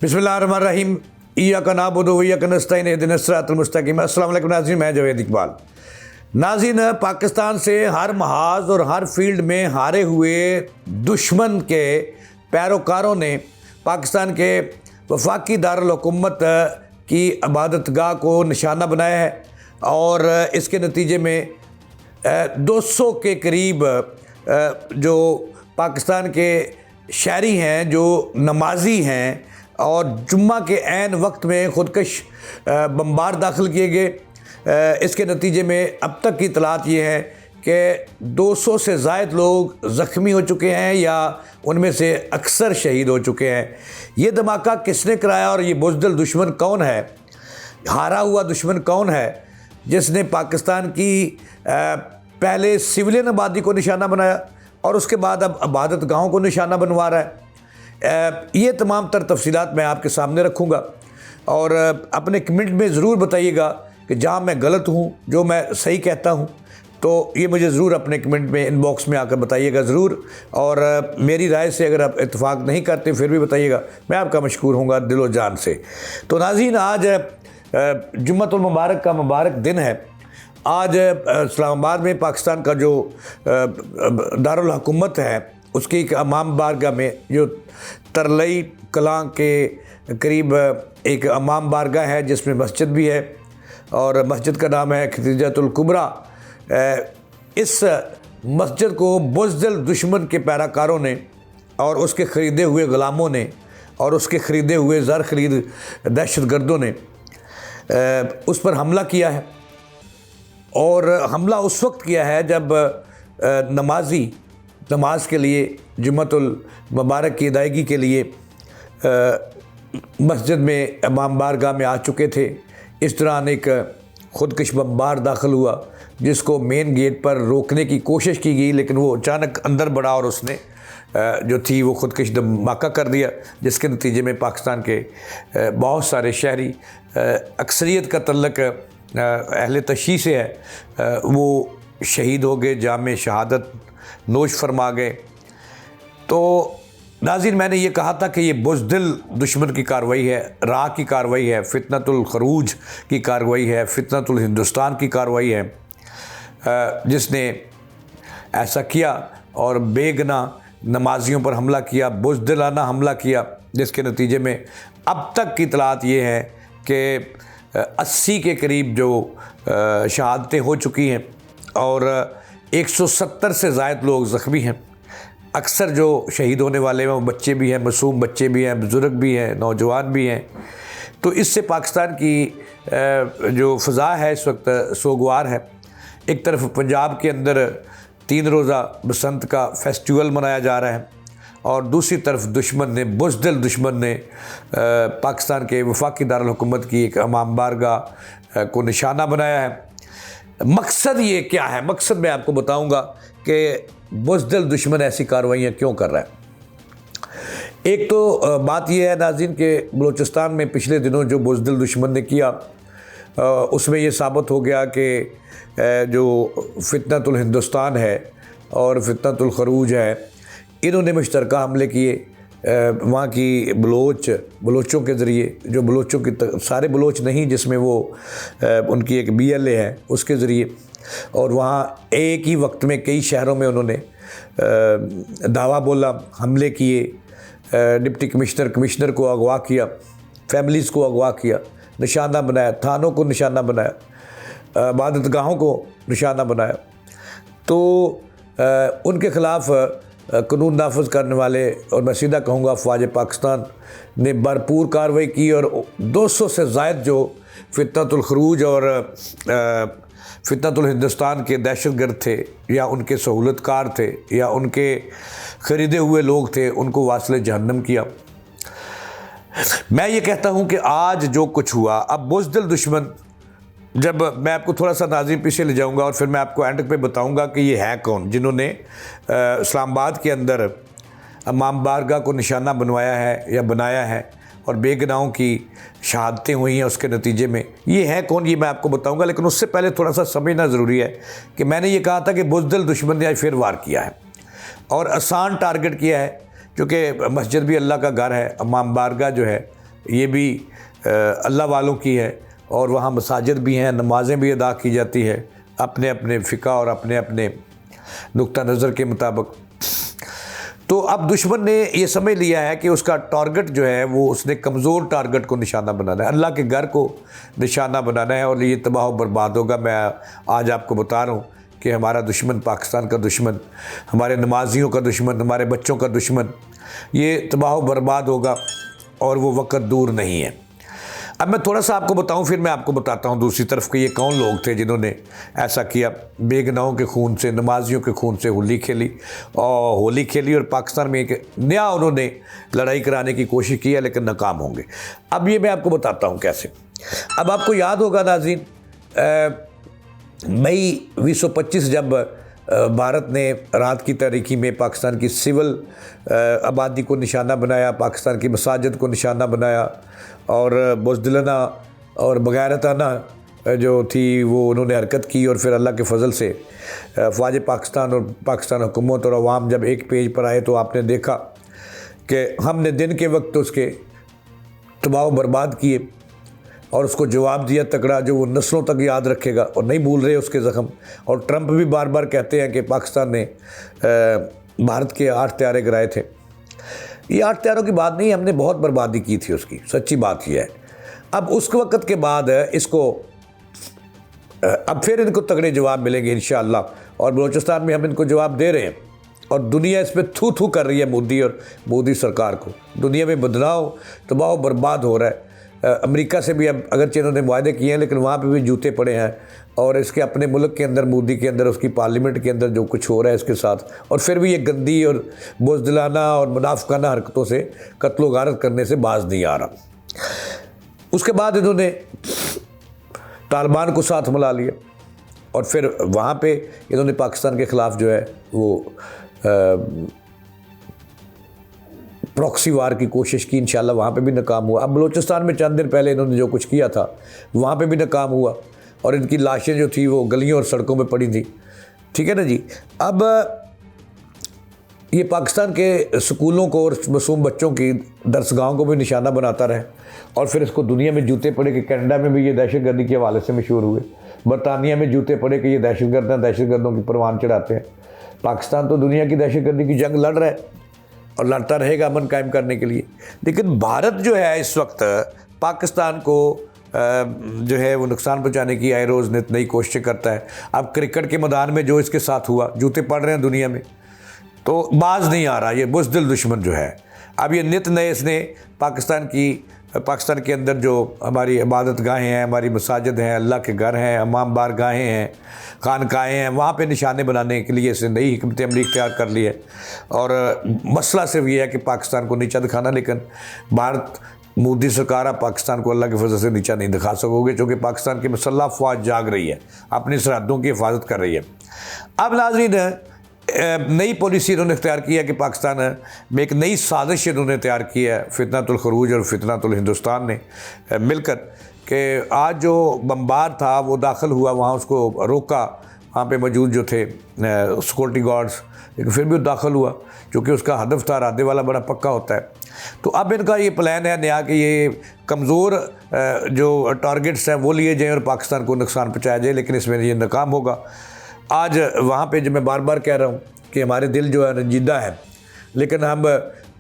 बिस्मिल्लाहिर्रहमानिर्रहीम इय्याका नअबुदु व इय्याका नस्तईन इहदिनस सिरातल मुस्तकीम। अस्सलाम वालेकुम नाज़रीन, मैं जावेद इकबाल। नाज़रीन, पाकिस्तान से हर महाज और हर फील्ड में हारे हुए दुश्मन के पैरोकारों ने पाकिस्तान के वफाकी दारुल हुकूमत की इबादतगाह को निशाना बनाया है और इसके नतीजे में 200 के करीब जो पाकिस्तान के शहरी हैं, जो नमाजी हैं और जुम्मा के ऐन वक्त में ख़ुदकश बम्बार दाखिल किए गए। इसके नतीजे में अब तक की इतलात ये है कि 200 से ज़ायद लोग ज़ख्मी हो चुके हैं या उनमें से अक्सर शहीद हो चुके हैं। ये धमाका किसने कराया और ये बुज़दिल दुश्मन कौन है, हारा हुआ दुश्मन कौन है जिसने पाकिस्तान की पहले सिविलियन आबादी को निशाना बनाया और उसके बाद अब इबादत गाहों को निशाना बनवा रहा है। ये तमाम तर तफसीलात मैं आपके सामने रखूँगा और अपने कमेंट में ज़रूर बताइएगा कि जहाँ मैं गलत हूँ, जो मैं सही कहता हूँ, तो ये मुझे ज़रूर अपने कमेंट में इनबॉक्स में आकर बताइएगा ज़रूर। और मेरी राय से अगर आप इत्तेफाक नहीं करते फिर भी बताइएगा, मैं आपका मशकूर होऊंगा दिलो जान से। तो नाज़रीन, आज जुम्मतुल मुबारक का मुबारक दिन है। आज इस्लामाबाद में पाकिस्तान का जो दारुल हुकूमत है उसकी एक इमाम बारगाह में, जो तरलई कलां के करीब एक इमाम बारगाह है जिसमें मस्जिद भी है और मस्जिद का नाम है खदीजतुल कुबरा। इस मस्जिद को बुज़दिल दुश्मन के पैराकारों ने और उसके ख़रीदे हुए ग़ुलामों ने और उसके ख़रीदे हुए ज़र खरीद दहशतगर्दों ने उस पर हमला किया है। और हमला उस वक्त किया है जब नमाजी नमाज के लिए, जुम्मतुल मुबारक की अदायगी के लिए मस्जिद में इमाम बारगाह में आ चुके थे। इस दौरान एक ख़ुदकश बम्बार दाखिल हुआ जिसको मेन गेट पर रोकने की कोशिश की गई, लेकिन वो अचानक अंदर बढ़ा और उसने जो थी वो ख़ुदकश धमाका कर दिया, जिसके नतीजे में पाकिस्तान के बहुत सारे शहरी, अक्सरियत का तल्लक अहले तशी से है, वो शहीद हो गए, जाम शहादत नोश फरमा गए। तो नाज़रीन, मैंने ये कहा था कि ये बुज़दिल दुश्मन की कार्रवाई है, राह की कार्रवाई है, फितनतुल खरूज की कार्रवाई है, फितनतुल हिंदुस्तान की कार्रवाई है, जिसने ऐसा किया और बेगना नमाजियों पर हमला किया, बुज़दिलाना हमला किया, जिसके नतीजे में अब तक की इतलात ये है कि 80 के करीब जो शहादतें हो चुकी हैं और 170 से ज़ायद लोग ज़ख्मी हैं। अक्सर जो शहीद होने वाले हैं वो बच्चे भी हैं, मासूम बच्चे भी हैं, बुज़ुर्ग भी हैं, नौजवान भी हैं। तो इससे पाकिस्तान की जो फ़ज़ा है इस वक्त सोगवार है। एक तरफ पंजाब के अंदर 3 रोज़ा बसंत का फेस्टिवल मनाया जा रहा है और दूसरी तरफ दुश्मन ने, बुज़दिल दुश्मन ने पाकिस्तान के वफाकी दारुल हुकूमत की एक इमाम बारगाह को निशाना बनाया है। मकसद ये क्या है? मकसद मैं आपको बताऊंगा कि बुज़दिल दुश्मन ऐसी कार्रवाइयाँ क्यों कर रहा है। एक तो बात यह है नाज़रीन कि बलूचिस्तान में पिछले दिनों जो बुज़दिल दुश्मन ने किया उसमें ये साबित हो गया कि जो फितनतुल हिंदुस्तान है और फितनतुल खरूज है, इन्होंने मुश्तरका हमले किए वहाँ की बलोचों के ज़रिए, जो बलोचों की सारे बलोच नहीं जिसमें वो उनकी एक BLA है उसके ज़रिए, और वहाँ एक ही वक्त में कई शहरों में उन्होंने दावा बोला, हमले किए, डिप्टी कमिश्नर को अगवा किया, फैमिलीज़ को अगवा किया, निशाना बनाया, थानों को निशाना बनाया, इबादत गाहों को निशाना बनाया। तो उनके ख़िलाफ़ कानून नाफिज करने वाले, और मैं सीधा कहूँगा फ़ौज पाकिस्तान ने भरपूर कार्रवाई की और 200 से ज़ायद जो फितनतुल खरूज और फितनतुल हिंदुस्तान के दहशतगर्द थे या उनके सहूलतकार थे या उनके ख़रीदे हुए लोग थे, उनको वास्ले जहन्नम किया। मैं ये कहता हूँ कि आज जो कुछ हुआ, अब बुज़दिल दुश्मन, जब मैं आपको थोड़ा सा नाज़रीन पीछे ले जाऊंगा और फिर मैं आपको एंड पे बताऊंगा कि ये है कौन जिन्होंने इस्लामाबाद के अंदर इमाम बारगाह को निशाना बनवाया है या बनाया है और बेगनाहों की शहादतें हुई हैं उसके नतीजे में। ये है कौन, ये मैं आपको बताऊंगा, लेकिन उससे पहले थोड़ा सा समझना ज़रूरी है कि मैंने ये कहा था कि बुज़दिल दुश्मन ने आज फिर वार किया है और आसान टारगेट किया है, क्योंकि मस्जिद भी अल्लाह का घर है, इमाम बारगाह जो है ये भी अल्लाह वालों की है, और वहाँ मसाजिद भी हैं, नमाज़ें भी अदा की जाती है अपने अपने फ़िक़ा और अपने अपने नुक्ता नज़र के मुताबिक। तो अब दुश्मन ने ये समझ लिया है कि उसका टारगेट जो है वो उसने कमज़ोर टारगेट को निशाना बनाना है, अल्लाह के घर को निशाना बनाना है, और ये तबाह बर्बाद होगा। मैं आज आपको बता रहा हूँ कि हमारा दुश्मन, पाकिस्तान का दुश्मन, हमारे नमाजियों का दुश्मन, हमारे बच्चों का दुश्मन, ये तबाह बर्बाद होगा और वो वक्त दूर नहीं है। अब मैं थोड़ा सा आपको बताऊं, फिर मैं आपको बताता हूं दूसरी तरफ कि ये कौन लोग थे जिन्होंने ऐसा किया। बेगनाहों के खून से, नमाजियों के खून से होली खेली और पाकिस्तान में एक नया उन्होंने लड़ाई कराने की कोशिश की है, लेकिन नाकाम होंगे। अब ये मैं आपको बताता हूं कैसे। अब आपको याद होगा नाज़रीन, मई 1925 जब भारत ने रात की तारीकी में पाकिस्तान की सिविल आबादी को निशाना बनाया, पाकिस्तान की मसाजिद को निशाना बनाया, और बुज़दिलाना और बग़ैरताना जो थी वो उन्होंने हरकत की, और फिर अल्लाह के फ़ज़ल से फ़ौज पाकिस्तान और पाकिस्तान हुकूमत और अवाम जब एक पेज पर आए तो आपने देखा कि हमने दिन के वक्त उसके तबाह बर्बाद किए और उसको जवाब दिया तगड़ा, जो वो नस्लों तक याद रखेगा और नहीं भूल रहे उसके ज़ख्म। और ट्रंप भी बार बार कहते हैं कि पाकिस्तान ने भारत के 8 त्यारे गिराए थे। ये 8 त्यारों की बात नहीं, हमने बहुत बर्बादी की थी उसकी, सच्ची बात यह है। अब उस वक़्त के बाद इसको अब फिर इनको तगड़े जवाब मिलेंगे इंशाअल्लाह, और बलूचिस्तान में हम इनको जवाब दे रहे हैं, और दुनिया इस पर थू थू कर रही है मोदी और मोदी सरकार को। दुनिया में बदलाव, तबाह बर्बाद हो रहा है। अमेरिका से भी अब अगरचे इन्होंने वायदे किए हैं, लेकिन वहाँ पे भी जूते पड़े हैं, और इसके अपने मुल्क के अंदर, मोदी के अंदर, उसकी पार्लियामेंट के अंदर जो कुछ हो रहा है इसके साथ, और फिर भी ये गंदी और बुज़दिलाना और मुनाफिकाना हरकतों से, कत्लो गारत करने से बाज नहीं आ रहा। उसके बाद इन्होंने तालिबान को साथ मिला लिया, और फिर वहाँ पे इन्होंने पाकिस्तान के ख़िलाफ़ जो है वो प्रॉक्सी वार की कोशिश की। इंशाल्लाह वहाँ पे भी नाकाम हुआ। अब बलूचिस्तान में चंद दिन पहले इन्होंने जो कुछ किया था वहाँ पे भी नाकाम हुआ, और इनकी लाशें जो थी वो गलियों और सड़कों में पड़ी थी। ठीक है ना जी। अब ये पाकिस्तान के स्कूलों को और मासूम बच्चों की दरसगाहों को भी निशाना बनाता रहे, और फिर इसको दुनिया में जूते पड़े कि कनाडा में भी ये दहशतगर्दी के हवाले से मशहूर हुए, बरतानिया में जूते पड़े कि ये दहशतगर्द हैं, दहशतगर्दों की परवान चढ़ाते हैं। पाकिस्तान तो दुनिया की दहशतगर्दी की जंग लड़ रहा है और लड़ता रहेगा अमन कायम करने के लिए। लेकिन भारत जो है इस वक्त पाकिस्तान को जो है वो नुकसान पहुंचाने की आए रोज़ नित नई कोशिशें करता है। अब क्रिकेट के मैदान में जो इसके साथ हुआ, जूते पड़ रहे हैं दुनिया में, तो बाज नहीं आ रहा ये बुज़दिल दुश्मन जो है। अब ये नित नए इसने पाकिस्तान के अंदर जो हमारी इबादत गाहें हैं, हमारी मसाजिद हैं, अल्लाह के घर हैं, इमाम बार गाहें हैं, खानकाहें हैं, वहाँ पे निशाने बनाने के लिए इसने नई हिकमत अमली इख्तियार कर ली है। और मसला सिर्फ ये है कि पाकिस्तान को नीचा दिखाना, लेकिन भारत, मोदी सरकार आप पाकिस्तान को अल्लाह के फजल से नीचा नहीं दिखा सकोगे, क्योंकि पाकिस्तान की मुसल्लह फ़ौज जाग रही है, अपनी सरहदों की हिफाजत कर रही है। अब नाज़रीन, नई पॉलिसी इन्होंने इख्तियार की है कि पाकिस्तान में एक नई साजिश इन्होंने तैयार की है, फितनतुल खरूज और फितनतुल हिंदुस्तान ने मिलकर, कि आज जो बमबार था वो दाखिल हुआ, वहाँ उसको रोका, वहाँ पे मौजूद जो थे सिक्योरिटी गार्ड्स, लेकिन फिर भी वो दाखिल हुआ, क्योंकि उसका हदफ था, इरादे वाला बड़ा पक्का होता है। तो अब इनका ये प्लान है नया कि ये कमज़ोर जो टारगेट्स हैं वो लिए जाएँ और पाकिस्तान को नुकसान पहुँचाया जाए, लेकिन इसमें ये नाकाम होगा। आज वहाँ पे जो मैं बार बार कह रहा हूँ कि हमारे दिल जो है रंजीदा है, लेकिन हम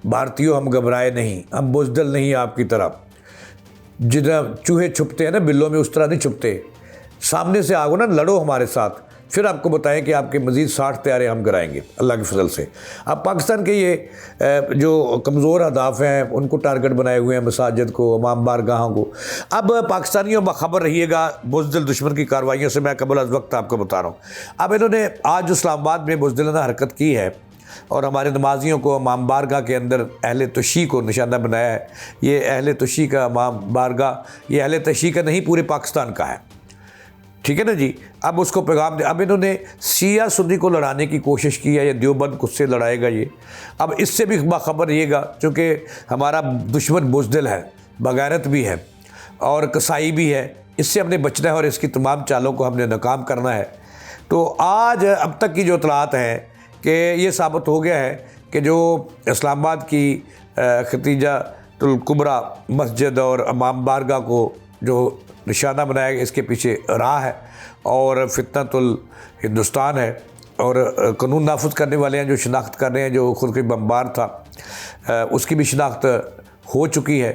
भारतीयों, हम घबराए नहीं, हम बुज़दिल नहीं आपकी तरह। जितना चूहे छुपते हैं ना बिल्लों में, उस तरह नहीं छुपते। सामने से आओ ना, लड़ो हमारे साथ, फिर आपको बताएं कि आपके मज़ीद 60 त्यारे हम कराएंगे अल्लाह के फजल से। अब पाकिस्तान के ये जो कमज़ोर अहदाफ हैं उनको टारगेट बनाए हुए हैं, मसाजिद को, इमाम बारगाहों को। अब पाकिस्तानियों बाखबर रहिएगा बुज़दिल दुश्मन की कार्रवाइयों से, मैं कबल अज़ वक्त आपको बता रहा हूँ। अब इन्होंने आज इस्लामाबाद में बुज़दिलाना हरकत की है और हमारे नमाजियों को इमाम बारगाह के अंदर अहले तशी को निशाना बनाया है। ये अहले तशी का इमाम बारगाह, ये अहले तशी का नहीं, पूरे पाकिस्तान का है। ठीक है ना जी। अब उसको पैगाम दे, अब इन्होंने शिया सुन्नी को लड़ाने की कोशिश की है, ये देवबंद कुछ से लड़ाएगा ये। अब इससे भी बाखबर रहिएगा, क्योंकि हमारा दुश्मन बुज़दिल है, बगैरत भी है और कसाई भी है। इससे हमने बचना है और इसकी तमाम चालों को हमने नाकाम करना है। तो आज अब तक की जो इतलात हैं कि ये साबित हो गया है कि जो इस्लामाबाद की खतीजा मस्जिदुल कुबरा मस्जिद और इमाम बारगाह को जो निशाना बनाया गया, इसके पीछे राह है और फितनतुल हिंदुस्तान है और कानून नाफिज करने वाले हैं जो शिनाख्त कर रहे हैं। जो खुदकुश बमबार था उसकी भी शिनाख्त हो चुकी है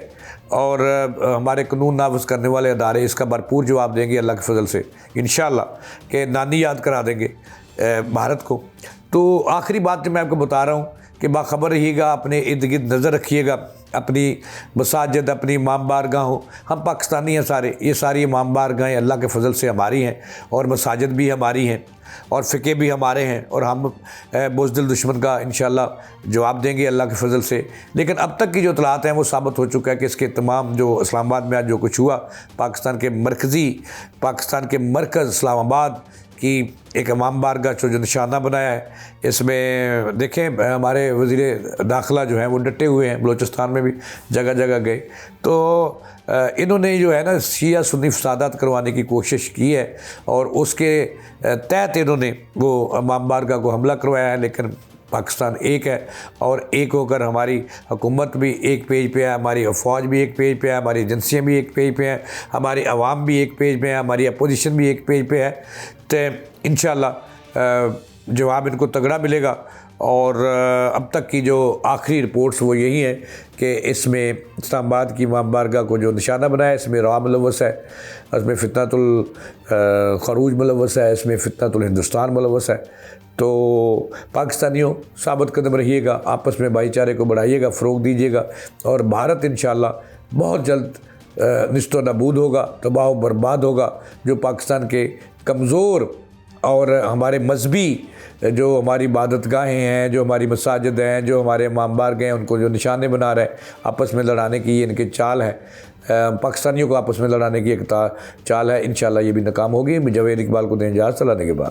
और हमारे कानून नाफिज करने वाले अदारे इसका भरपूर जवाब देंगे अल्लाह के फजल से इंशाअल्लाह, कि नानी याद करा देंगे भारत को। तो आखिरी बात जो मैं आपको बता रहा हूँ कि बाखबर रहिएगा, अपने इर्द गिर्द नज़र रखिएगा, अपनी मसाजिद, अपनी इमाम बारगाहों, हम पाकिस्तानी हैं सारे, ये सारी इमाम बारगाहें अल्लाह के फजल से हमारी हैं और मसाजिद भी हमारी हैं और फ़िक़े भी हमारे हैं और हम बुज़दिल दुश्मन का इंशाअल्लाह जवाब देंगे अल्लाह के फजल से। लेकिन अब तक की जो इत्तलात हैं वो साबित हो चुका है कि इसके तमाम जो इस्लामाबाद में आज जो कुछ हुआ, पाकिस्तान के मरकज़ इस्लामाबाद की एक इमाम बारगाह जो निशाना बनाया है, इसमें देखें हमारे वज़ीर दाखिला जो हैं वो डटे हुए हैं, बलूचिस्तान में भी जगह जगह गए। तो इन्होंने जो है ना शिया सुन्नी फसादात करवाने की कोशिश की है और उसके तहत इन्होंने वो इमाम बारगाह को हमला करवाया है। लेकिन पाकिस्तान एक है और एक होकर हमारी हुकूमत भी एक पेज पे है, हमारी फ़ौज भी एक पेज पे है, हमारी एजेंसियाँ भी एक पेज पे हैं, हमारी आवाम भी एक पेज पे है, हमारी अपोजिशन भी एक पेज पे है। तो इंशाअल्लाह जवाब इनको तगड़ा मिलेगा। और अब तक की जो आखिरी रिपोर्ट्स वो यही है कि इसमें इस्लामाबाद की इमाम बारगाह को जो निशाना बनाया, इसमें रा मुलव्वस है, इसमें फितनतुल खरूज मुलव्वस है, इसमें फितनतुल हिंदुस्तान मुलव्वस है। तो पाकिस्तानियों साबित कदम रहिएगा, आपस में भाईचारे को बढ़ाइएगा, फ़रोग़ दीजिएगा और भारत इंशाअल्लाह बहुत जल्द निस्त नबूद होगा, तबाह व बर्बाद होगा। जो पाकिस्तान के कमज़ोर और हमारे मजहबी जो हमारी इबादतगाहें हैं, जो हमारी मसाजिद हैं, जो हमारे इमाम बारगाह हैं, उनको जो निशाने बना रहे हैं आपस में लड़ाने की, ये इनकी चाल है, पाकिस्तानियों को आपस में लड़ाने की एक चाल है। इंशाअल्लाह ये भी नाकाम होगी। जावेद इकबाल को दें इजाज़त, चलाने के बाद।